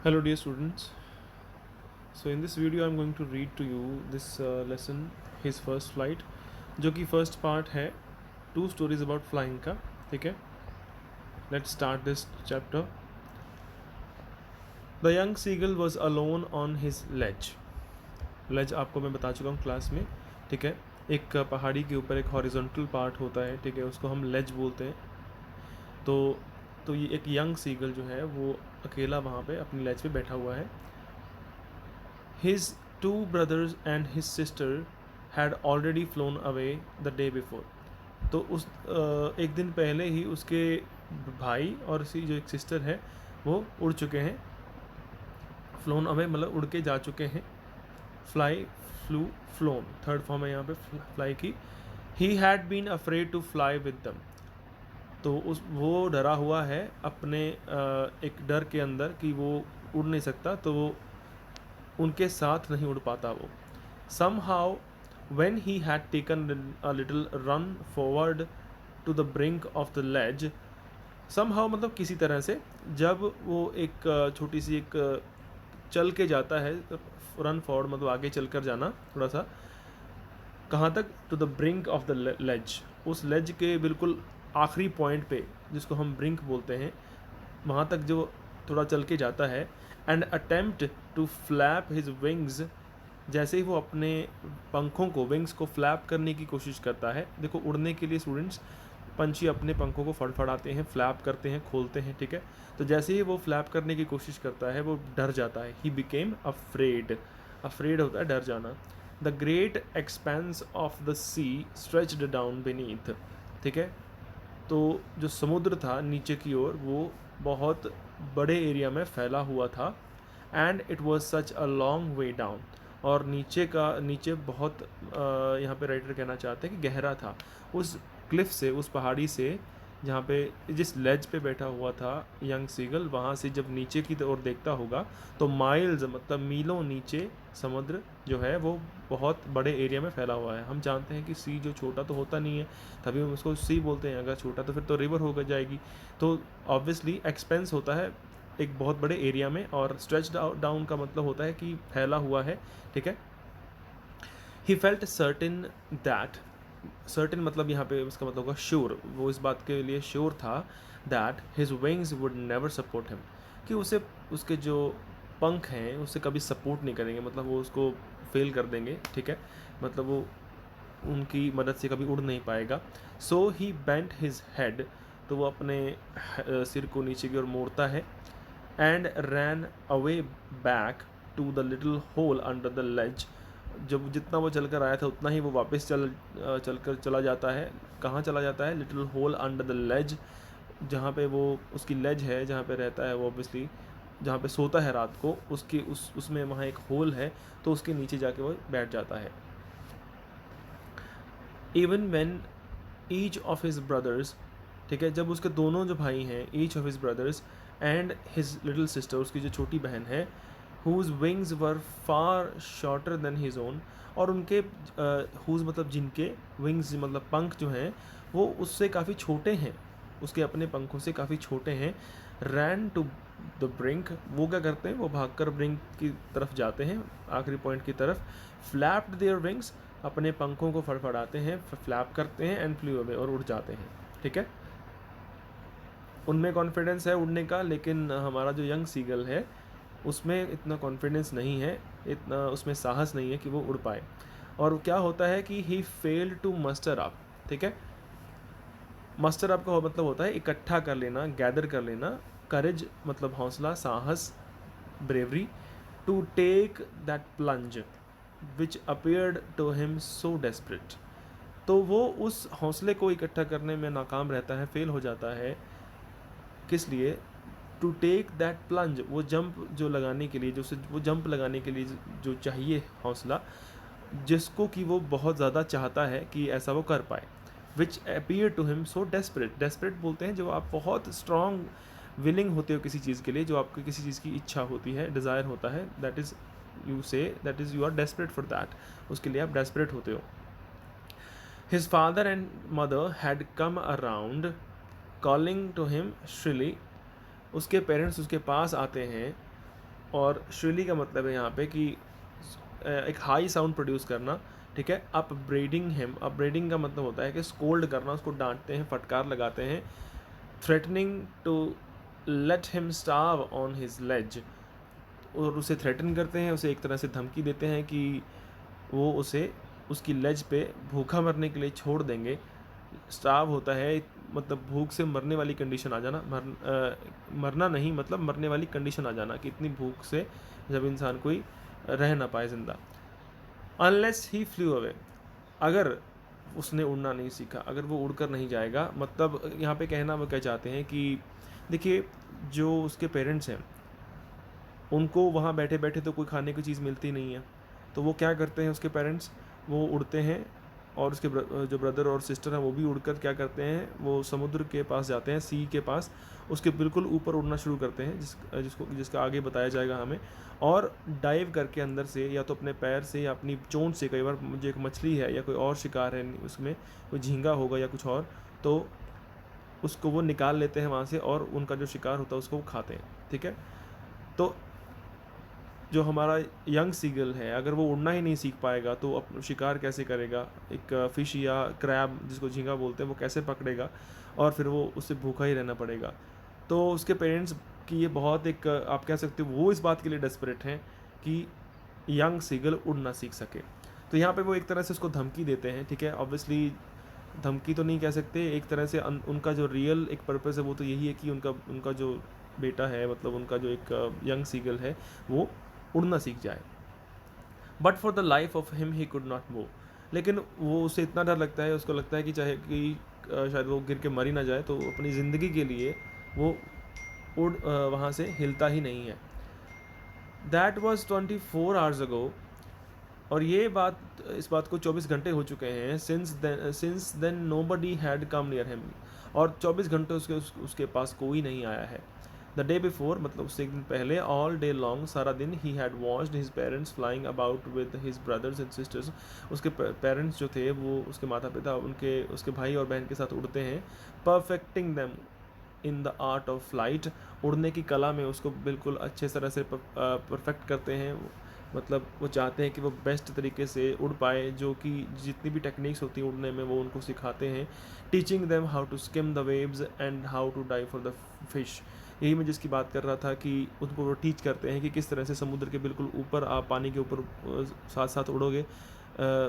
Hello dear students. So in this video I'm going to read to you this lesson his first flight जो कि first part है two stories about flying का. ठीक है, let's start this chapter. The young seagull was alone on his ledge. Ledge आपको मैं बता चुका हूँ क्लास में. ठीक है, एक पहाड़ी के ऊपर एक हॉरिजॉन्टल पार्ट होता है. ठीक है, उसको हम लेज बोलते हैं. तो ये एक यंग सीगल जो है वो अकेला वहाँ पे अपनी लेज पे बैठा हुआ है. His two brothers and his sister had already flown away the day before. तो उस एक दिन पहले ही उसके भाई और उसकी जो एक सिस्टर है वो उड़ चुके हैं. फ्लोन अवे मतलब उड़ के जा चुके हैं. Fly, flew, flown third form है यहाँ पे फ्लाई की. He had been afraid to fly with them. तो उस वो डरा हुआ है अपने एक डर के अंदर कि वो उड़ नहीं सकता, तो वो उनके साथ नहीं उड़ पाता वो. Somehow, when he had taken a little run forward to the brink of the ledge, somehow मतलब किसी तरह से जब वो एक छोटी सी एक चल के जाता है, रन फॉरवर्ड मतलब आगे चल कर जाना थोड़ा सा. कहाँ तक? To the brink of the ledge. उस लेज के बिल्कुल आखिरी पॉइंट पे जिसको हम ब्रिंक बोलते हैं, वहाँ तक जो थोड़ा चल के जाता है. And attempt to flap his wings. जैसे ही वो अपने पंखों को, विंग्स को फ्लैप करने की कोशिश करता है. देखो, उड़ने के लिए स्टूडेंट्स पंछी अपने पंखों को फड़फड़ाते हैं, फ्लैप करते हैं, खोलते हैं. ठीक है, तो जैसे ही वो फ्लैप करने की कोशिश करता है वो डर जाता है. He became afraid. अफ्रेड होता है डर जाना. The great expanse of the sea stretched down beneath. ठीक है, तो जो समुद्र था नीचे की ओर वो बहुत बड़े एरिया में फैला हुआ था. And it was such a long way down. और नीचे बहुत यहाँ पे राइटर कहना चाहते हैं कि गहरा था. उस क्लिफ से, उस पहाड़ी से जहाँ पे जिस लेज पे बैठा हुआ था यंग सीगल, वहाँ से जब नीचे की ओर देखता होगा तो माइल्स मतलब मीलों नीचे समुद्र जो है वो बहुत बड़े एरिया में फैला हुआ है. हम जानते हैं कि सी जो छोटा तो होता नहीं है, तभी हम उसको सी बोलते हैं. अगर छोटा तो फिर तो रिवर होकर जाएगी. तो ऑब्वियसली एक्सपेंस होता है एक बहुत बड़े एरिया में, और स्ट्रेच डाउन का मतलब होता है कि फैला हुआ है. ठीक है, he felt certain that. Certain मतलब यहाँ पे उसका मतलब होगा श्योर. वो इस बात के लिए श्योर था that his wings would never support him, कि उसे उसके जो पंख हैं उससे कभी सपोर्ट नहीं करेंगे, मतलब वो उसको फेल कर देंगे. ठीक है, मतलब वो उनकी मदद से कभी उड़ नहीं पाएगा. सो ही बेंट हिज हेड. तो वो अपने सिर को नीचे की ओर मोड़ता है. And ran away back to the little hole under the ledge. जब जितना वो चल कर आया था उतना ही वो वापस चला जाता है. कहाँ चला जाता है? लिटिल होल अंडर द लेज, जहाँ पे वो उसकी लेज है जहाँ पे रहता है वो, ऑब्वियसली जहाँ पे सोता है रात को, उसकी उसमें वहाँ एक होल है, तो उसके नीचे जाके वो बैठ जाता है. Even when each of his brothers. ठीक है, जब उसके दोनों जो भाई हैं, each of his brothers and his little sister, उसकी जो छोटी बहन है, हुज विंग्स वर फार शॉर्टर देन हिज ओन. और उनके हुज मतलब जिनके, विंग्स मतलब पंख जो हैं वो उससे काफ़ी छोटे हैं, उसके अपने पंखों से काफ़ी छोटे हैं. Ran to the brink. वो क्या करते हैं? वो भागकर ब्रिंक की तरफ जाते हैं, आखिरी पॉइंट की तरफ. Flapped their wings. अपने पंखों को फड़फड़ाते हैं, फ्लैप करते हैं. एंड फ्लू अवे, और उड़ जाते हैं. ठीक है, उनमें कॉन्फिडेंस है उड़ने का, लेकिन हमारा जो यंग सीगल है उसमें इतना कॉन्फिडेंस नहीं है, इतना उसमें साहस नहीं है कि वो उड़ पाए. और क्या होता है कि he failed to muster up. ठीक है, मस्टर अप का मतलब होता है इकट्ठा कर लेना, गैदर कर लेना. करेज मतलब हौसला, साहस, bravery. To take that plunge which appeared to him so desperate. तो वो उस हौसले को इकट्ठा करने में नाकाम रहता है, फेल हो जाता है. किस लिए? टू टेक दैट प्लंज, वो जंप जो लगाने के लिए, वो जंप लगाने के लिए जो चाहिए हौसला, जिसको कि वो बहुत ज़्यादा चाहता है कि ऐसा वो कर पाए. Which appear to him so desperate. Desperate बोलते हैं जब आप बहुत स्ट्रॉन्ग विलिंग होते हो किसी चीज़ के लिए, जो आपको किसी चीज़ की इच्छा होती है, डिज़ायर होता है, that is you say that is you are desperate for that. उसके लिए आप डेस्परेट होते हो. His father and mother had come around calling to him shrilly. उसके पेरेंट्स उसके पास आते हैं और श्रिली का मतलब है यहाँ पे कि एक हाई साउंड प्रोड्यूस करना, ठीक है। अपब्रेडिंग हिम, अपब्रेडिंग का मतलब होता है कि स्कोल्ड करना, उसको डांटते हैं, फटकार लगाते हैं। Threatening to let him starve on his ledge, और उसे थ्रेटन करते हैं, उसे एक तरह से धमकी देते हैं कि वो उसे उसकी लेज पे भूखा मरने के लिए छोड़ देंगे। स्टार्व होता है मतलब भूख से मरने वाली कंडीशन आ जाना, मरना नहीं मतलब मरने वाली कंडीशन आ जाना, कि इतनी भूख से जब इंसान कोई रह ना पाए ज़िंदा। अनलेस ही फ्लू अवे, अगर उसने उड़ना नहीं सीखा, अगर वो उड़कर नहीं जाएगा, मतलब यहाँ पे कहना वो क्या चाहते हैं कि देखिए जो उसके पेरेंट्स हैं उनको वहाँ बैठे बैठे तो कोई खाने की चीज़ मिलती नहीं है, तो वो क्या करते हैं उसके पेरेंट्स, वो उड़ते हैं, और उसके जो ब्रदर और सिस्टर हैं वो भी उड़कर क्या करते हैं, वो समुद्र के पास जाते हैं, सी के पास, उसके बिल्कुल ऊपर उड़ना शुरू करते हैं, जिसका आगे बताया जाएगा हमें। और डाइव करके अंदर से, या तो अपने पैर से या अपनी चोंच से, कई बार जो एक मछली है या कोई और शिकार है उसमें, कोई झींगा होगा या कुछ और, तो उसको वो निकाल लेते हैं वहाँ से, और उनका जो शिकार होता है उसको वो खाते हैं, ठीक है। तो जो हमारा यंग सीगल है, अगर वो उड़ना ही नहीं सीख पाएगा तो अपना शिकार कैसे करेगा, एक फ़िश या क्रैब जिसको झींगा बोलते हैं वो कैसे पकड़ेगा, और फिर वो उससे भूखा ही रहना पड़ेगा। तो उसके पेरेंट्स की ये बहुत एक आप कह सकते हो वो इस बात के लिए डेस्परेट हैं कि यंग सीगल उड़ना सीख सके। तो यहाँ पे वो एक तरह से उसको धमकी देते हैं, ठीक है। ऑब्वियसली धमकी तो नहीं कह सकते, एक तरह से उनका जो रियल एक पर्पज़ है वो तो यही है कि उनका उनका जो बेटा है, मतलब उनका जो एक यंग सीगल है वो उड़ना सीख जाए। But for the life of him he could not move, लेकिन वो उसे इतना डर लगता है, उसको लगता है कि चाहे कि शायद वो गिर के मर ही ना जाए, तो अपनी ज़िंदगी के लिए वो वहाँ से हिलता ही नहीं है। दैट वॉज 24 आवर्स अगो, और ये बात, इस बात को 24 घंटे हो चुके हैं। Since then nobody had come near him, और 24 घंटे उसके पास कोई नहीं आया है। द डे बिफोर, मतलब उससे एक दिन पहले, ऑल डे लॉन्ग, सारा दिन, he had watched his parents flying about with his brothers and sisters, उसके पेरेंट्स जो थे वो, उसके माता पिता उसके भाई और बहन के साथ उड़ते हैं। Perfecting them in the art of flight, उड़ने की कला में उसको बिल्कुल अच्छे तरह से परफेक्ट करते हैं, मतलब वो चाहते हैं कि वो बेस्ट तरीके से उड़ पाए, जो कि जितनी भी टेक्निक्स होती हैं उड़ने में वो उनको सिखाते हैं। Teaching them how to skim the waves and how to dive for the fish, यही मैं जिसकी बात कर रहा था कि उनको वो टीच करते हैं कि किस तरह से समुद्र के बिल्कुल ऊपर, आप पानी के ऊपर साथ साथ उड़ोगे,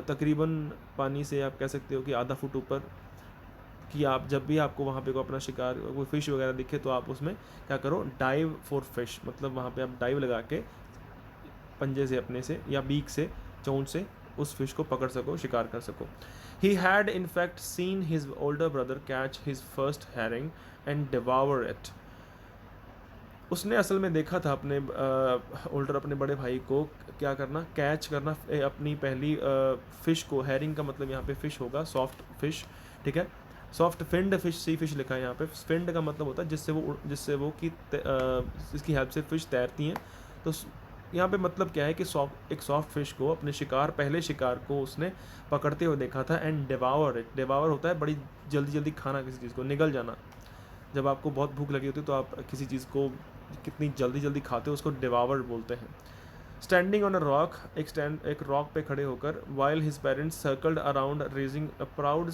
तकरीबन पानी से आप कह सकते हो कि आधा फुट ऊपर, कि आप जब भी आपको वहाँ पे कोई अपना शिकार, कोई फ़िश वगैरह दिखे, तो आप उसमें क्या करो, डाइव फॉर फिश, मतलब वहाँ पे आप डाइव लगा के पंजे से अपने से या बीक से, चोंच से उस फिश को पकड़ सको, शिकार कर सको। He had in fact seen his older brother catch his first herring and devour it, उसने असल में देखा था अपने अपने बड़े भाई को क्या करना, कैच करना अपनी पहली फ़िश को। हैरिंग का मतलब यहाँ पे फ़िश होगा, सॉफ्ट फिश, ठीक है। सॉफ्ट फिंड फिश, सी फिश लिखा है यहाँ पे। फिंड का मतलब होता है जिससे वो कि जिसकी हेल्प से फ़िश तैरती हैं। तो यहाँ पे मतलब क्या है कि एक सॉफ्ट फिश को, अपने पहले शिकार को उसने पकड़ते हुए देखा था। एंड डिवावर इट, डिवावर होता है बड़ी जल्दी जल्दी खाना, किसी चीज़ को निगल जाना। जब आपको बहुत भूख लगी होती है तो आप किसी चीज़ को कितनी जल्दी जल्दी खाते हो, उसको डिवावर बोलते हैं। स्टैंडिंग ऑन अ रॉक, एक रॉक पे खड़े होकर, while his parents circled around raising a proud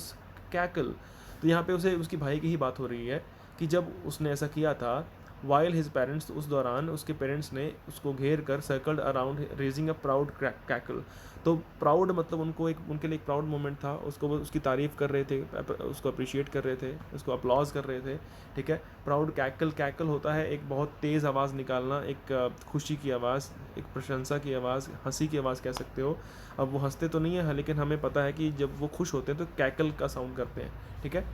cackle, तो यहाँ पे उसकी भाई की ही बात हो रही है कि जब उसने ऐसा किया था, वाइल हिज पेरेंट्स, उस दौरान उसके पेरेंट्स ने उसको घेर कर, circled around raising a proud cackle, तो प्राउड मतलब उनके लिए एक प्राउड मोमेंट था, उसको वो उसकी तारीफ़ कर रहे थे, उसको अप्रिशिएट कर रहे थे, उसको अप्लॉज कर रहे थे, ठीक है। प्राउड कैकल होता है एक बहुत तेज़ आवाज़ निकालना, एक खुशी की आवाज़, एक प्रशंसा की आवाज़, हंसी की आवाज़ कह सकते हो। अब वो हंसते तो नहीं है, लेकिन हमें पता है कि जब वो खुश होते हैं तो कैकल का साउंड करते हैं, ठीक है,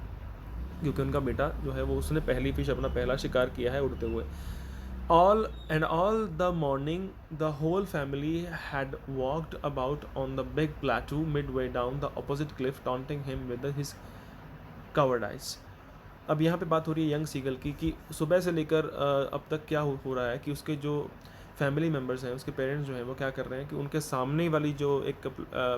क्योंकि उनका बेटा जो है वो उसने पहली फिश, अपना पहला शिकार किया है उड़ते हुए। All the morning, the whole family had walked about on the big plateau midway down the opposite cliff, taunting him with his covered eyes. अब यहाँ पे बात हो रही है यंग सीगल की, कि सुबह से लेकर अब तक क्या हो रहा है कि उसके जो फैमिली मेम्बर्स हैं, उसके पेरेंट्स जो हैं वो क्या कर रहे हैं कि उनके सामने वाली जो एक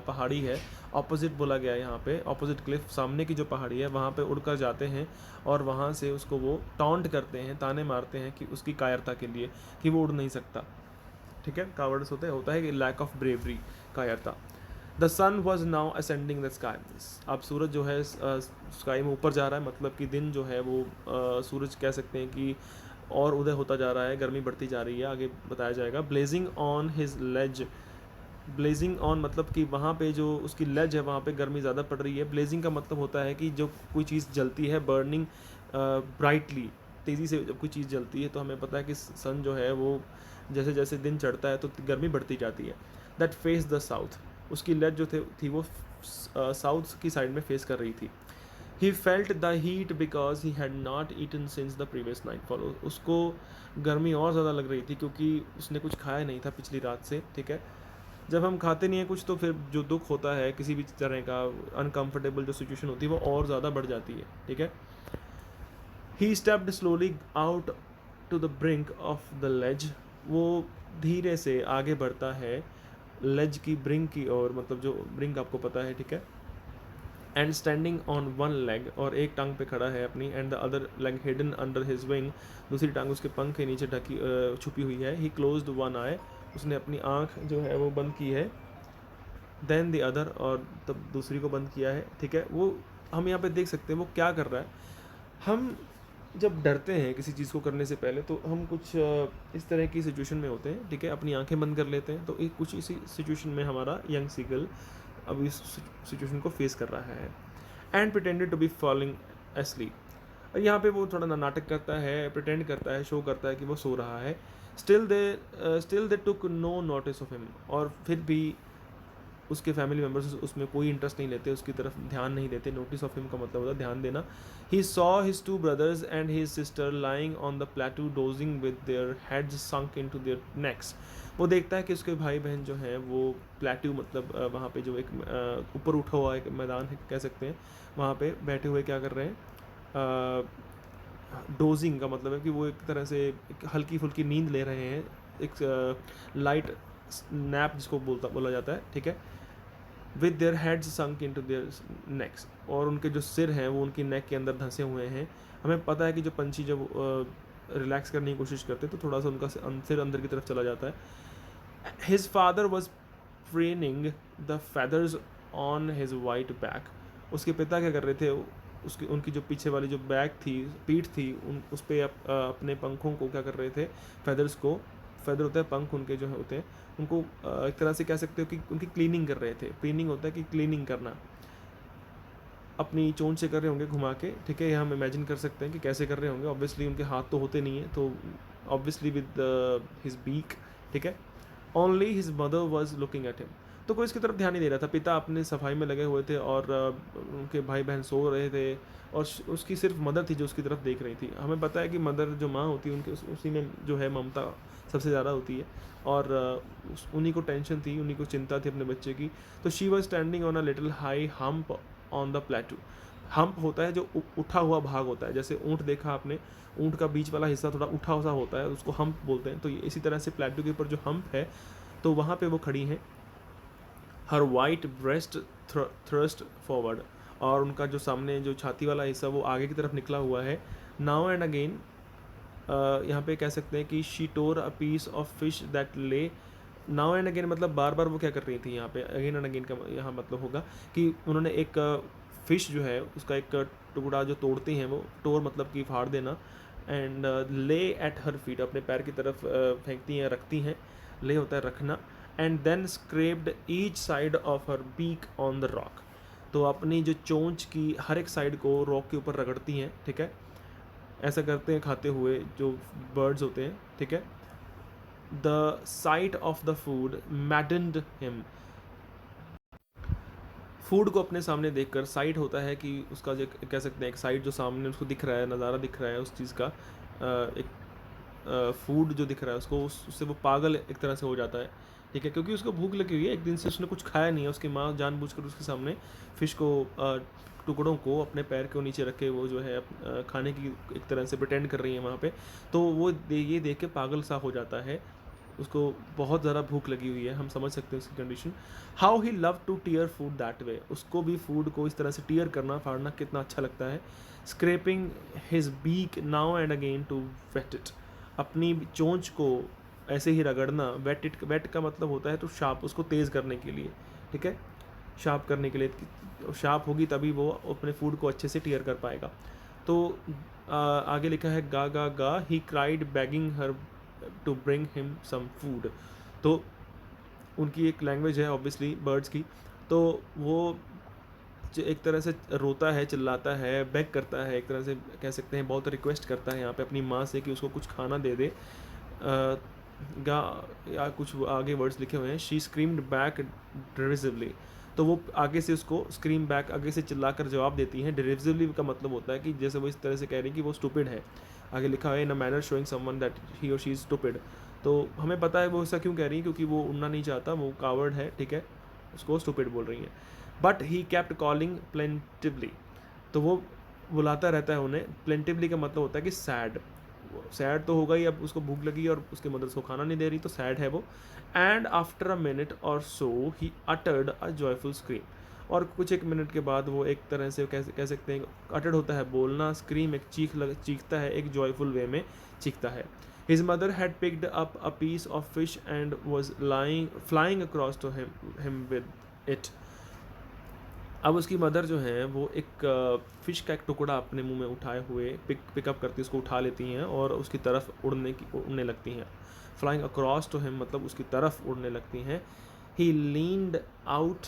पहाड़ी है, ऑपोजिट बोला गया है यहाँ पे, ऑपोजिट क्लिफ, सामने की जो पहाड़ी है वहाँ पे उड़कर जाते हैं, और वहाँ से उसको वो टॉन्ट करते हैं, ताने मारते हैं कि उसकी कायरता के लिए कि वो उड़ नहीं सकता। ठीक है, कावर्ड्स होता है कि लैक ऑफ ब्रेवरी, कायरता। The sun was now ascending the sky. अब सूरज जो है स्काई में ऊपर जा रहा है, मतलब कि दिन जो है वो सूरज कह सकते हैं कि और उदय होता जा रहा है, गर्मी बढ़ती जा रही है, आगे बताया जाएगा। Blazing on his ledge, blazing on मतलब कि वहाँ पे जो उसकी लेज है वहाँ पे गर्मी ज़्यादा पड़ रही है। ब्लेजिंग का मतलब होता है कि जो कोई चीज़ जलती है, बर्निंग ब्राइटली, तेज़ी से जब कोई चीज़ जलती है, तो हमें पता है कि सन जो है वो जैसे जैसे दिन चढ़ता है तो गर्मी बढ़ती जाती है। दैट फेस द साउथ, उसकी लेज जो थी वो साउथ की साइड में फेस कर रही थी। He felt the heat because he had not eaten since the previous nightfall, उसको गर्मी और ज़्यादा लग रही थी क्योंकि उसने कुछ खाया नहीं था पिछली रात से, ठीक है। जब हम खाते नहीं हैं कुछ तो फिर जो दुख होता है किसी भी तरह का, अनकंफर्टेबल जो सिचुएशन होती है वो और ज़्यादा बढ़ जाती है, ठीक है। He stepped slowly out to the brink of the ledge, वो धीरे से आगे बढ़ता है लेज की ब्रिंक की ओर, मतलब जो ब्रिंक आपको पता है, ठीक है। And standing on one leg, और एक टांग पे खड़ा है अपनी, and the other leg hidden under his wing, दूसरी टांग उसके पंख के नीचे ढकी छुपी हुई है। ही क्लोज्ड वन आई, उसने अपनी आँख जो है वो बंद की है। देन द अदर, और तब दूसरी को बंद किया है, ठीक है। वो हम यहाँ पे देख सकते हैं वो क्या कर रहा है। हम जब डरते हैं किसी चीज़ को करने से पहले तो हम कुछ इस तरह की सिचुएशन में होते हैं, ठीक है, अपनी आंखें बंद कर लेते हैं। तो एक कुछ इसी सिचुएशन में हमारा यंग सीगल अब इस सिचुएशन को फेस कर रहा है। And pretended to be falling asleep, और यहाँ पे वो थोड़ा नाटक करता है, प्रिटेंड करता है, शो करता है कि वो सो रहा है। Still they took no notice of him, और फिर भी उसके फैमिली मेम्बर्स उसमें कोई इंटरेस्ट नहीं लेते, उसकी तरफ ध्यान नहीं देते। नोटिस ऑफ हिम का मतलब होता है ध्यान देना। He saw his two brothers and his sister lying on the प्लेटू dosing with their heads sunk into their next, वो देखता है कि उसके भाई बहन जो हैं वो प्लेटू मतलब वहाँ पे जो एक ऊपर उठा हुआ एक मैदान है कह सकते हैं, वहाँ पे बैठे हुए क्या कर रहे हैं, डोजिंग का मतलब है कि वो एक तरह से एक हल्की फुल्की नींद ले रहे हैं, एक लाइट नैप जिसको बोला जाता है, ठीक है। With their heads sunk into their necks, और उनके जो सिर हैं वो उनकी नेक के अंदर धंसे हुए हैं। हमें पता है कि जो पंछी जब रिलैक्स करने की कोशिश करते हैं तो थोड़ा सा उनका सिर अंदर की तरफ चला जाता है। His father was preening the feathers on his white back, उसके पिता क्या कर रहे थे, उसकी उनकी जो पीछे वाली जो बैक थी, पीठ थी, उस पर अपने पंखों को क्या कर रहे थे, फेदर्स को, फेदर होता है पंख उनके जो होते हैं, उनको एक तरह से कह सकते हो कि उनकी क्लीनिंग कर रहे थे। क्लीनिंग होता है कि क्लीनिंग करना, अपनी चोंच से कर रहे होंगे घुमा के, ठीक है। ये हम इमेजिन कर सकते हैं कि कैसे कर रहे होंगे। ऑब्वियसली उनके हाथ तो होते नहीं है, तो ऑब्वियसली विद हिज बीक, ठीक है। Only his mother was looking at him, तो कोई इसकी तरफ ध्यान नहीं दे रहा था। पिता अपने सफाई में लगे हुए थे और उनके भाई बहन सो रहे थे, और उसकी सिर्फ मदर थी जो उसकी तरफ देख रही थी। हमें पता है कि मदर जो माँ होती है उनके उसी में जो है ममता सबसे ज़्यादा होती है, और उन्हीं को टेंशन थी, उन्हीं को चिंता थी अपने बच्चे की। तो she was standing on a little high hump on the प्लेटू। Hump होता है जो उठा हुआ भाग होता है, जैसे ऊँट देखा आपने, ऊँट का बीच वाला हिस्सा थोड़ा उठा सा होता है, उसको हम्प बोलते हैं। तो इसी तरह से प्लेटू के ऊपर जो हम्प है तो वहाँ पे वो खड़ी हैं। हर वाइट ब्रेस्ट थ्रस्ट फॉरवर्ड, और उनका जो सामने जो छाती वाला हिस्सा वो आगे की तरफ निकला हुआ है। नाउ एंड अगेन, यहाँ पे कह सकते हैं कि she tore a piece of fish that lay. Now and again मतलब बार बार वो क्या कर रही थी, यहाँ पे अगेन एंड अगेन का यहाँ मतलब होगा कि उन्होंने एक फ़िश जो है उसका एक टुकड़ा जो तोड़ती हैं, वो टोर मतलब कि फाड़ देना, एंड ले एट हर फीट, अपने पैर की तरफ फेंकती हैं, रखती हैं। ले होता है रखना। And then scraped each side of her beak on the rock, तो अपनी जो चोंच की हर एक साइड को रॉक के ऊपर रगड़ती हैं, ठीक है। ऐसा करते हैं खाते हुए जो बर्ड्स होते हैं, ठीक है। The site of the food मैडन्ड him, food को अपने सामने देखकर, साइट होता है कि उसका जो कह सकते हैं एक साइट जो सामने उसको दिख रहा है, नज़ारा दिख रहा है उस चीज़ का, एक फूड जो दिख रहा है उसको, उससे वो पागल एक तरह से हो जाता है, ठीक है। क्योंकि उसको भूख लगी हुई है, एक दिन से उसने कुछ खाया नहीं है। उसकी माँ जानबूझकर उसके सामने फ़िश को टुकड़ों को अपने पैर के नीचे रख के वो जो है खाने की एक तरह से प्रिटेंड कर रही है वहाँ पे। तो वो ये देख के पागल सा हो जाता है, उसको बहुत ज़्यादा भूख लगी हुई है, हम समझ सकते हैं उसकी condition. How he loved to tear food that way, उसको भी फूड को इस तरह से टीयर करना, फाड़ना कितना अच्छा लगता है। Scraping his beak now and again to whet it, अपनी चोंच को ऐसे ही रगड़ना, वेट का मतलब होता है तो शार्प, उसको तेज़ करने के लिए, ठीक है, शार्प करने के लिए, शार्प होगी तभी वो अपने फूड को अच्छे से टीयर कर पाएगा। तो आगे लिखा है गा गा गा he cried begging her to bring him some food. तो उनकी एक लैंग्वेज है ऑब्वियसली बर्ड्स की, तो वो एक तरह से रोता है, चिल्लाता है, बेग करता है, एक तरह से कह सकते हैं, बहुत रिक्वेस्ट करता है यहाँ पे अपनी माँ से कि उसको कुछ खाना दे दे। गा या कुछ आगे वर्ड्स लिखे हुए हैं, शी स्क्रीम्ड बैक डिरिसिवली। तो वो आगे से उसको स्क्रीम बैक, आगे से चिल्लाकर जवाब देती हैं। डिरिसिवली का मतलब होता है कि जैसे वो इस तरह से कह रही है कि वो स्टूपिड है। आगे लिखा है in a manner showing someone that he और शी इज स्टूपिड। तो हमें पता है वो ऐसा क्यों कह रही है, क्योंकि वो उड़ना नहीं चाहता, वो कावर्ड है, ठीक है, उसको स्टूपिड बोल रही हैं। But he kept calling plaintively. तो वो बुलाता रहता है उन्हें। प्लेंटिवली का मतलब होता है कि सैड, सैड तो होगा ही, अब उसको भूख लगी और उसकी मदर उसको खाना नहीं दे रही, तो सैड है वो। एंड आफ्टर अ मिनट और so he uttered a joyful scream. और कुछ एक मिनट के बाद वो एक तरह से कह सकते हैं, अटर्ड होता है बोलना, स्क्रीम एक चीखता है, एक जॉयफुल वे में चीखता है। His mother had picked up a piece of fish and was flying across to him with it. अब उसकी मदर जो है वो एक फ़िश का एक टुकड़ा अपने मुंह में उठाए हुए पिकअप करती, उसको उठा लेती हैं और उसकी तरफ उड़ने लगती हैं। फ्लाइंग अक्रॉस टू हिम मतलब उसकी तरफ उड़ने लगती हैं। ही लीन्ड आउट,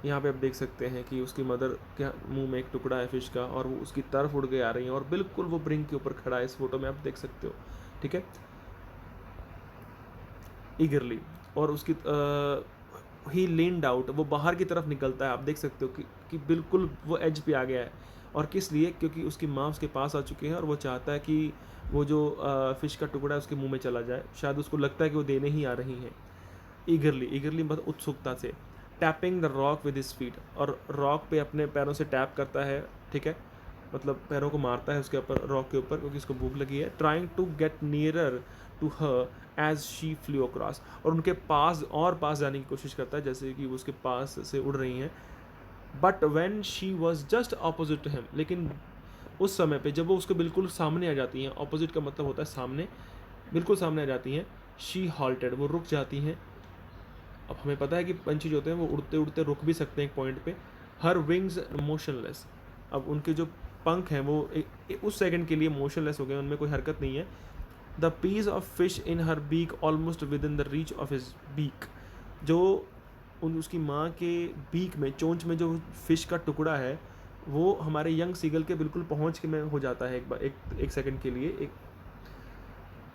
यहाँ पे आप देख सकते हैं कि उसकी मदर के मुंह में एक टुकड़ा है फ़िश का और वो उसकी तरफ उड़ के आ रही हैं और बिल्कुल वो ब्रिंक के ऊपर खड़ा है, इस फोटो में आप देख सकते हो, ठीक है, ईगरली। और उसकी ही लीन्ड आउट, वो बाहर की तरफ निकलता है, आप देख सकते हो कि बिल्कुल वो एज पे आ गया है। और किस लिए, क्योंकि उसकी माँ उसके पास आ चुकी है और वो चाहता है कि वो जो फ़िश का टुकड़ा है उसके मुंह में चला जाए। शायद उसको लगता है कि वो देने ही आ रही हैं। ईगरली मतलब उत्सुकता से। Tapping the rock with his feet, और रॉक पे अपने पैरों से टैप करता है, ठीक है, मतलब पैरों को मारता है उसके ऊपर, रॉक के ऊपर, क्योंकि उसको भूख लगी है। Trying to get nearer to her as she flew across, और उनके पास और पास जाने की कोशिश करता है जैसे कि वो उसके पास से उड़ रही हैं। But when she was just opposite to him, लेकिन उस समय पे जब वो उसके बिल्कुल सामने आ जाती हैं, अपोजिट का मतलब होता है सामने, बिल्कुल सामने आ जाती हैं, शी हॉल्टेड, वो रुक जाती हैं। अब हमें पता है कि पंछी जो होते हैं वो उड़ते उड़ते रुक भी सकते हैं एक पॉइंट पे। हर विंग्स मोशनलेस, अब उनके जो पंख हैं वो उस सेकंड के लिए मोशनलेस हो गए, उनमें कोई हरकत नहीं है। The piece of fish in her beak almost within the reach of his beak, जो उसकी माँ के बीक में, चोंच में जो फिश का टुकड़ा है वो हमारे यंग सीगल के बिल्कुल पहुँच के में हो जाता है एक सेकंड के लिए। एक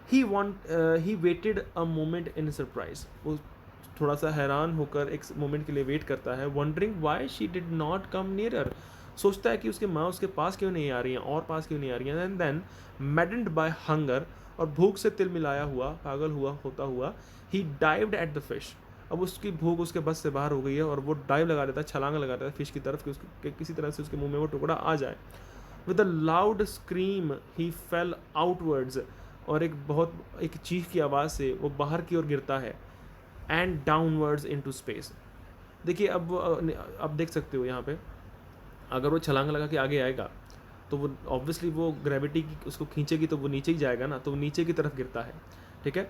he waited a moment in surprise, वो थोड़ा सा हैरान होकर एक मोमेंट के लिए वेट करता है। Wondering why she did not come nearer, सोचता है कि उसके माँ उसके पास क्यों नहीं आ रही हैं और पास क्यों नहीं आ रही हैं। And then maddened by hunger, और भूख से तिल मिलाया हुआ, पागल होता हुआ, he dived at the fish. अब उसकी भूख उसके बस से बाहर हो गई है और वो डाइव लगा देता है, छलांग लगा देता है फिश की तरफ कि किसी तरह से उसके मुंह में वो टुकड़ा आ जाए। With a loud scream he fail outwards, और एक चीख की आवाज़ से वो बाहर की ओर गिरता है। And downwards into space. देखिए अब देख सकते हो यहाँ पे, अगर वो छलांग लगा के आगे आएगा तो वो ऑब्वियसली वो ग्रेविटी की उसको खींचेगी, तो वो नीचे ही जाएगा ना, तो वो नीचे की तरफ गिरता है, ठीक है,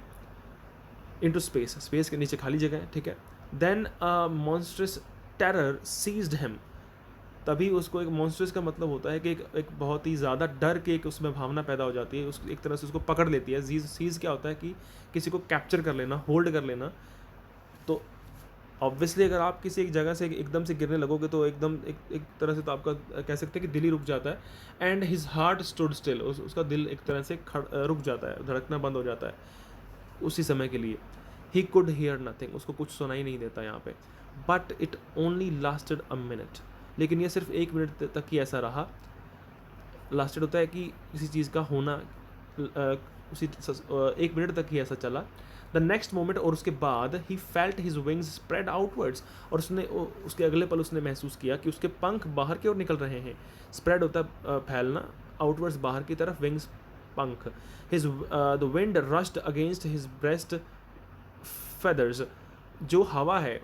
इनटू स्पेस, स्पेस के नीचे खाली जगह है, ठीक है। देन अ मॉन्स्ट्रस टेरर सीज्ड हिम, तभी उसको एक मॉन्स्टर्स का मतलब होता है कि एक बहुत ही ज़्यादा डर के एक उसमें भावना पैदा हो जाती है, उस एक तरह से उसको पकड़ लेती है। सीज क्या होता है कि किसी को कैप्चर कर लेना, होल्ड कर लेना। तो ऑब्वियसली अगर आप किसी एक जगह से एकदम से गिरने लगोगे तो एकदम एक तरह से तो आपका कह सकते हैं कि दिल ही रुक जाता है। And his heart stood still, उसका दिल एक तरह से रुक जाता है, धड़कना बंद हो जाता है उसी समय के लिए। ही कुड हियर नथिंग, उसको कुछ सुनाई नहीं देता यहाँ पे। But it only lasted a minute, लेकिन ये सिर्फ एक मिनट तक ही ऐसा रहा। लास्टेड होता है कि किसी चीज़ का होना उसी एक मिनट तक ही ऐसा चला। द नेक्स्ट मोमेंट, और उसके बाद he felt his wings spread outwards, और उसके अगले पल उसने महसूस किया कि उसके पंख बाहर की ओर निकल रहे हैं। स्प्रेड होता है फैलना, आउटवर्ड्स बाहर की तरफ, विंग्स पंख। His the wind rushed against his breast feathers, जो हवा है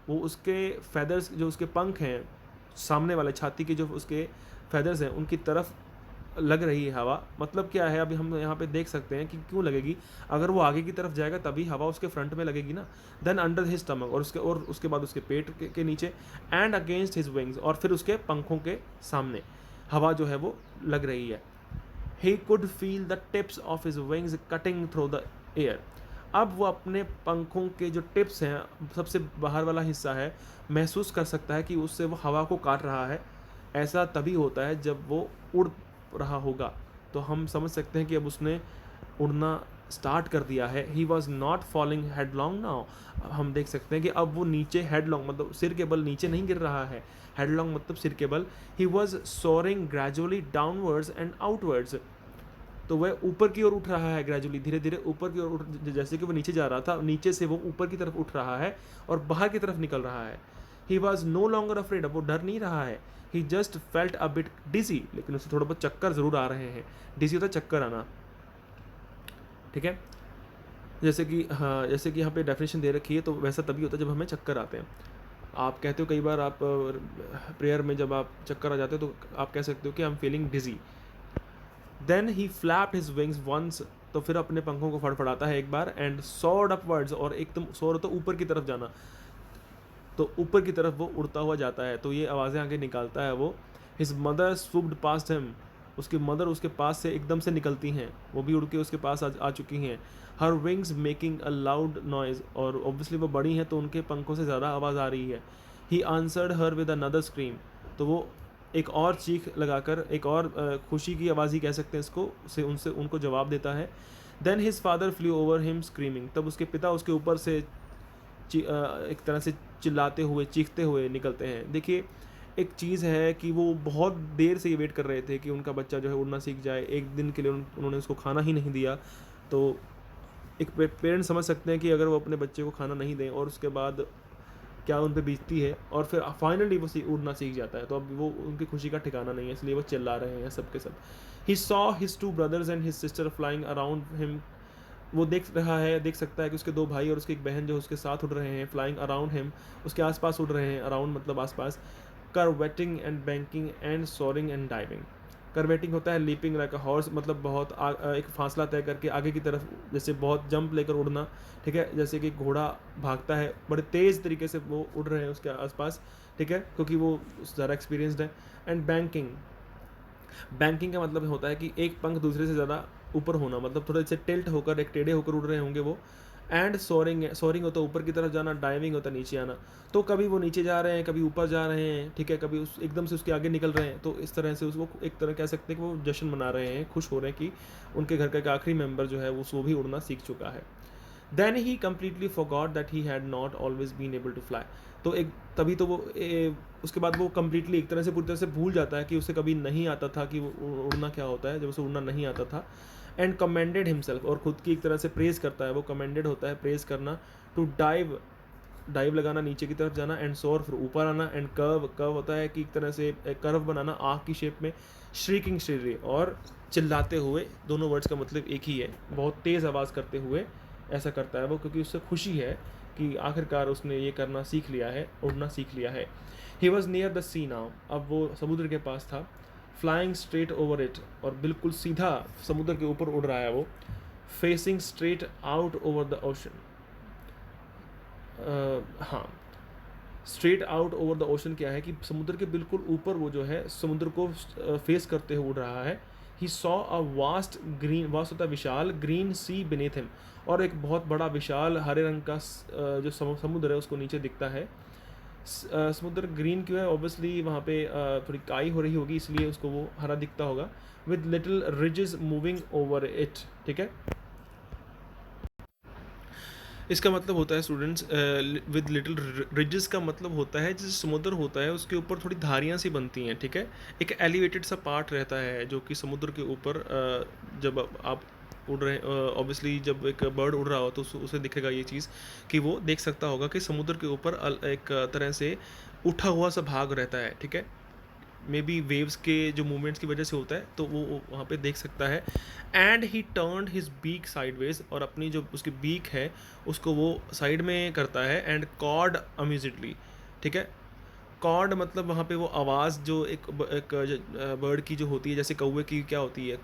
वो उसके फेदर्स, जो उसके पंख हैं सामने वाले छाती के, जो उसके फेदर्स हैं उनकी तरफ लग रही है हवा, मतलब क्या है, अभी हम यहाँ पे देख सकते हैं कि क्यों लगेगी, अगर वो आगे की तरफ जाएगा तभी हवा उसके फ्रंट में लगेगी ना। देन अंडर हिज स्टमक, और उसके बाद उसके पेट के नीचे, एंड अगेंस्ट हिज विंग्स, और फिर उसके पंखों के सामने हवा जो है वो लग रही है। He could feel the tips of his wings cutting through the air. अब वो अपने पंखों के जो टिप्स हैं, सबसे बाहर वाला हिस्सा है, महसूस कर सकता है कि उससे वो हवा को काट रहा है। ऐसा तभी होता है जब वो उड़ रहा होगा। तो हम समझ सकते हैं कि अब उसने उड़ना स्टार्ट कर दिया है। He was not falling headlong now. हम देख सकते हैं कि अब वो नीचे हेडलॉन्ग मतलब सिर के बल नीचे नहीं गिर रहा है। हेडलॉन्ग मतलब सिर के बल। He was soaring gradually downwards and outwards. तो वह ऊपर की ओर उठ रहा है, ग्रेजुअली धीरे धीरे ऊपर की ओर उठ, जैसे कि वो नीचे जा रहा था, नीचे से वो ऊपर की तरफ उठ रहा है और बाहर की तरफ निकल रहा है। He was no longer afraid, अब वो डर नहीं रहा है। He just felt a bit dizzy, लेकिन उसे थोड़ा बहुत चक्कर जरूर आ रहे हैं। डिजी होता है चक्कर आना, ठीक है। जैसे कि हाँ, जैसे कि यहाँ पे डेफिनेशन दे रखी है, तो वैसा तभी होता है जब हमें चक्कर आते हैं। आप कहते हो कई बार, आप प्रेयर में जब आप चक्कर आ जाते हो तो आप कह सकते हो कि I am feeling dizzy. Then he flapped his wings once, तो फिर अपने पंखों को फड़फड़ाता है एक बार, एंड सोर्ड अपवर्ड्स, और एकदम सोर तो ऊपर की तरफ जाना, तो ऊपर की तरफ वो उड़ता हुआ जाता है। तो ये आवाज़ें आगे निकालता है वो। हिज मदर स्वूप्ड पास्ट हिम, उसकी मदर उसके पास से एकदम से निकलती हैं, वो भी उड़ के उसके पास आ चुकी हैं। हर wings making a loud noise, और ऑब्वियसली वो बड़ी हैं तो उनके पंखों से ज़्यादा आवाज़ आ रही है। He answered her with another scream, तो वो एक और चीख लगाकर, एक और खुशी की आवाज़ ही कह सकते हैं इसको, से उनसे उनको जवाब देता है। Then his father flew over him screaming, तब उसके पिता उसके ऊपर से एक तरह से चिल्लाते हुए, चीखते हुए निकलते हैं। देखिए, एक चीज़ है कि वो बहुत देर से ये वेट कर रहे थे कि उनका बच्चा जो है उड़ना सीख जाए। एक दिन के लिए उन्होंने उसको खाना ही नहीं दिया। तो एक पेरेंट्स समझ सकते हैं कि अगर वो अपने बच्चे को खाना नहीं दें और उसके बाद क्या उन पे बीतती है, और फिर फाइनली वो उड़ना सीख जाता है, तो अब वो उनकी खुशी का ठिकाना नहीं है, इसलिए वो चिल्ला रहे हैं सब के सब। He saw his two brothers and his sister flying around him, वो देख रहा है, देख सकता है कि उसके दो भाई और उसकी एक बहन जो उसके साथ उड़ रहे हैं, फ्लाइंग अराउंड हिम, उसके आसपास उड़ रहे हैं, अराउंड मतलब आसपास। Curveting and banking and soaring and diving. Curveting होता है लीपिंग लाइक अ हॉर्स, मतलब बहुत एक फासला तय करके आगे की तरफ, जैसे बहुत जंप लेकर उड़ना, ठीक है, जैसे कि घोड़ा भागता है बड़े तेज़ तरीके से वो उड़ रहे हैं उसके आसपास, ठीक है, क्योंकि वो ज़्यादा एक्सपीरियंसड है। एंड बैंकिंग, बैंकिंग का मतलब होता है कि एक पंख दूसरे से ज़्यादा ऊपर होना, मतलब थोड़े से टिल्ट होकर, एक टेढ़े होकर उड़ रहे होंगे वो। एंड सोरिंग, सोरिंग होता है ऊपर की तरफ जाना, डाइविंग होता है नीचे आना। तो कभी वो नीचे जा रहे हैं, कभी ऊपर जा रहे हैं, ठीक है, कभी उस एकदम से उसके आगे निकल रहे हैं, तो इस तरह से उसको एक तरह कह सकते हैं कि वो जश्न मना रहे हैं, खुश हो रहे हैं कि उनके घर का एक आखिरी मेंबर जो है वो भी उड़ना सीख चुका है। Then he completely forgot that he had not always been able to fly. तो एक तभी तो वो उसके बाद वो कम्प्लीटली एक तरह से पूरी तरह से भूल जाता है कि उसे कभी नहीं आता था कि वो उड़ना क्या होता है, जब उसे उड़ना नहीं आता था। एंड कमेंडेड हिमसेल्फ, और खुद की एक तरह से प्रेज करता है वो, कमेंडेड होता है प्रेज करना। टू डाइव, डाइव लगाना, नीचे की तरफ जाना। एंड सोर, फिर ऊपर आना। एंड कर्व, कर्व होता है कि एक तरह से एक कर्व बनाना आँख की शेप में। श्रीकिंग श्रीरी, और चिल्लाते हुए, दोनों वर्ड्स का मतलब एक ही है, बहुत तेज़ आवाज़ करते हुए ऐसा करता है वो, क्योंकि उससे खुशी है कि आखिरकार उसने ये करना सीख लिया है, उड़ना सीख लिया है। He was near the sea now, अब वो समुद्र के पास था। फ्लाइंग स्ट्रेट ओवर इट, और बिल्कुल सीधा समुद्र के ऊपर उड़ रहा है वो। Facing straight out over the ocean, हाँ, straight out over the ocean क्या है कि समुद्र के बिल्कुल ऊपर वो जो है समुद्र को फेस करते हुए उड़ रहा है। He saw a vast green, vast होता है विशाल, ग्रीन सी बीनेथ हिम, और एक बहुत बड़ा विशाल हरे रंग का जो समुद्र है उसको नीचे दिखता है। समुद्र ग्रीन क्यों है, ऑब्वियसली वहाँ पे थोड़ी काई हो रही होगी इसलिए उसको वो हरा दिखता होगा। With little ridges moving over it, ठीक है। इसका मतलब होता है स्टूडेंट्स, विद लिटिल रिजेस का मतलब होता है जैसे समुद्र होता है उसके ऊपर थोड़ी धारियाँ सी बनती हैं, ठीक है। एक एलिवेटेड सा पार्ट रहता है जो कि समुद्र के ऊपर जब आप उड़ रहे हैं, ऑब्वियसली जब एक बर्ड उड़ रहा हो तो उसे दिखेगा ये चीज़ कि वो देख सकता होगा कि समुद्र के ऊपर एक तरह से उठा हुआ सा भाग रहता है, ठीक है। मे बी वेव्स के जो मूवमेंट्स की वजह से होता है, तो वो वहाँ पे देख सकता है। And he turned his beak sideways, और अपनी जो उसकी बीक है उसको वो साइड में करता है। एंड कॉड अम्यूजिडली, ठीक है, कॉर्ड मतलब वहाँ पे वो आवाज़ जो एक बर्ड की जो होती है, जैसे कौवे की क्या होती है,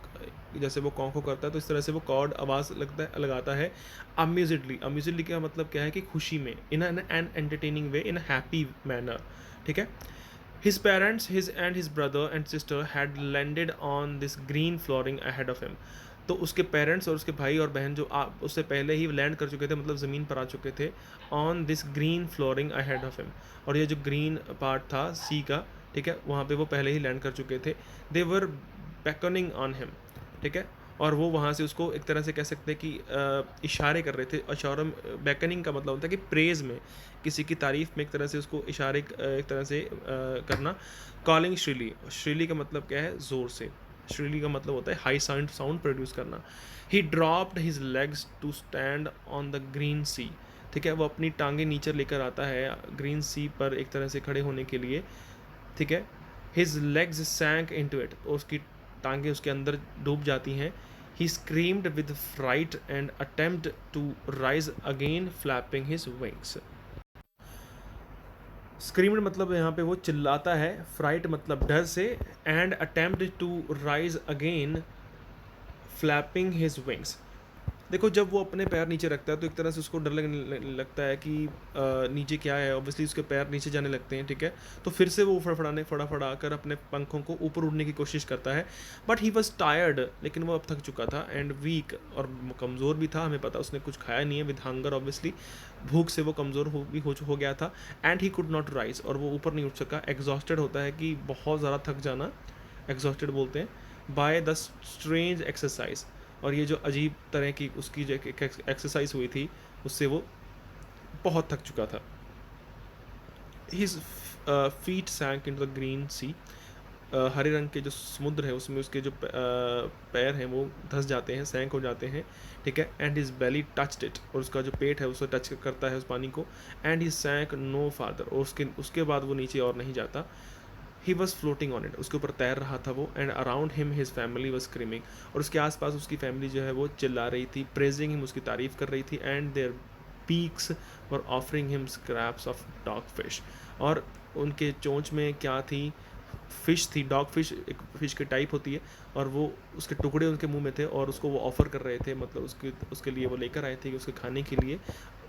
जैसे वो कॉं करता है, तो इस तरह से वो कॉर्ड आवाज़ लगाता है अम्यूजिडली। अम्यूजिडली का मतलब क्या है कि खुशी में, in an entertaining way, in a happy manner, ठीक है। His parents, his and his brother and sister had landed on this green flooring ahead of him. तो उसके पेरेंट्स और उसके भाई और बहन जो उससे पहले ही लैंड कर चुके थे, मतलब ज़मीन पर आ चुके थे, on this green flooring ahead of him. और ये जो ग्रीन पार्ट था सी का, ठीक है, वहाँ पे वो पहले ही लैंड कर चुके थे। दे वर beckoning ऑन हिम, ठीक है। और वो वहाँ से उसको एक तरह से कह सकते हैं कि इशारे कर रहे थे। इशारों में बैकनिंग का मतलब होता है कि प्रेज़ में, किसी की तारीफ़ में एक तरह से उसको इशारे एक तरह से करना। कॉलिंग श्रीली, श्रीली का मतलब क्या है, ज़ोर से। श्रीली का मतलब होता है हाई साउंड साउंड प्रोड्यूस करना। He dropped his legs to stand on the green sea, ठीक है। वो अपनी टांगें नीचे लेकर आता है ग्रीन सी पर एक तरह से खड़े होने के लिए, ठीक है। His legs sank into it, और उसकी टांगें उसके अंदर डूब जाती हैं। He screamed with fright and attempt to rise again flapping his wings. Screamed मतलब यहाँ पे वो चिल्लाता है, फ्राइट मतलब डर से, and attempt to rise again flapping his wings. देखो जब वो अपने पैर नीचे रखता है तो एक तरह से उसको डर लगने लगता है कि नीचे क्या है, ऑब्वियसली उसके पैर नीचे जाने लगते हैं, ठीक है। तो फिर से वो फड़फड़ा कर अपने पंखों को ऊपर उड़ने की कोशिश करता है। बट ही वॉज टायर्ड, लेकिन वो अब थक चुका था, एंड वीक, और कमज़ोर भी था। हमें पता उसने कुछ खाया नहीं है, विद हंगर ऑब्वियसली, भूख से वो कमज़ोर हो गया था। And he could not rise, और वो ऊपर नहीं उठ सका। एग्जॉस्टेड होता है कि बहुत ज़्यादा थक जाना, एग्जॉस्टेड बोलते हैं। बाय द स्ट्रेंज एक्सरसाइज, और ये जो अजीब तरह की उसकी जो एक्सरसाइज हुई थी, उससे वो बहुत थक चुका था। His feet sank in the green sea, हरे रंग के जो समुद्र है उसमें उसके जो पैर हैं वो धंस जाते हैं, सैंक हो जाते हैं, ठीक है। And his belly touched it, और उसका जो पेट है उसे टच करता है उस पानी को। एंड ही सैंक नो फादर, और उसके बाद वो नीचे और नहीं जाता। He was floating on it, उसके ऊपर तैर रहा था वो। And around him his family was screaming, और उसके आसपास उसकी फैमिली जो है वो चिल्ला रही थी, प्रेजिंग हिम, उसकी तारीफ कर रही थी। And their beaks were offering him scraps of dogfish, और उनके चोंच में क्या थी, फ़िश थी। डॉग फिश एक फ़िश की टाइप होती है, और वो उसके टुकड़े उनके मुंह में थे, और उसको वो ऑफ़र कर रहे थे, मतलब उसके लिए वो लेकर आए थे कि उसके खाने के लिए,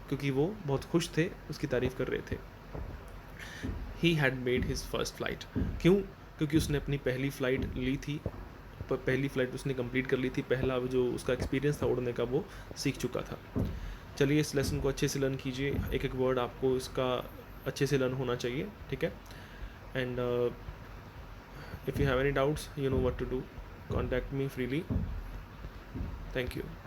क्योंकि वो बहुत खुश थे, उसकी तारीफ़ कर रहे थे। He had made his first flight, क्यों, क्योंकि उसने अपनी पहली फ़्लाइट ली थी, पहली फ़्लाइट उसने कंप्लीट कर ली थी। पहला जो उसका एक्सपीरियंस था उड़ने का वो सीख चुका था। चलिए इस लेसन को अच्छे से लर्न कीजिए, एक एक वर्ड आपको इसका अच्छे से लर्न होना चाहिए, ठीक है। And if you have any doubts, you know what to do, contact me freely. Thank you.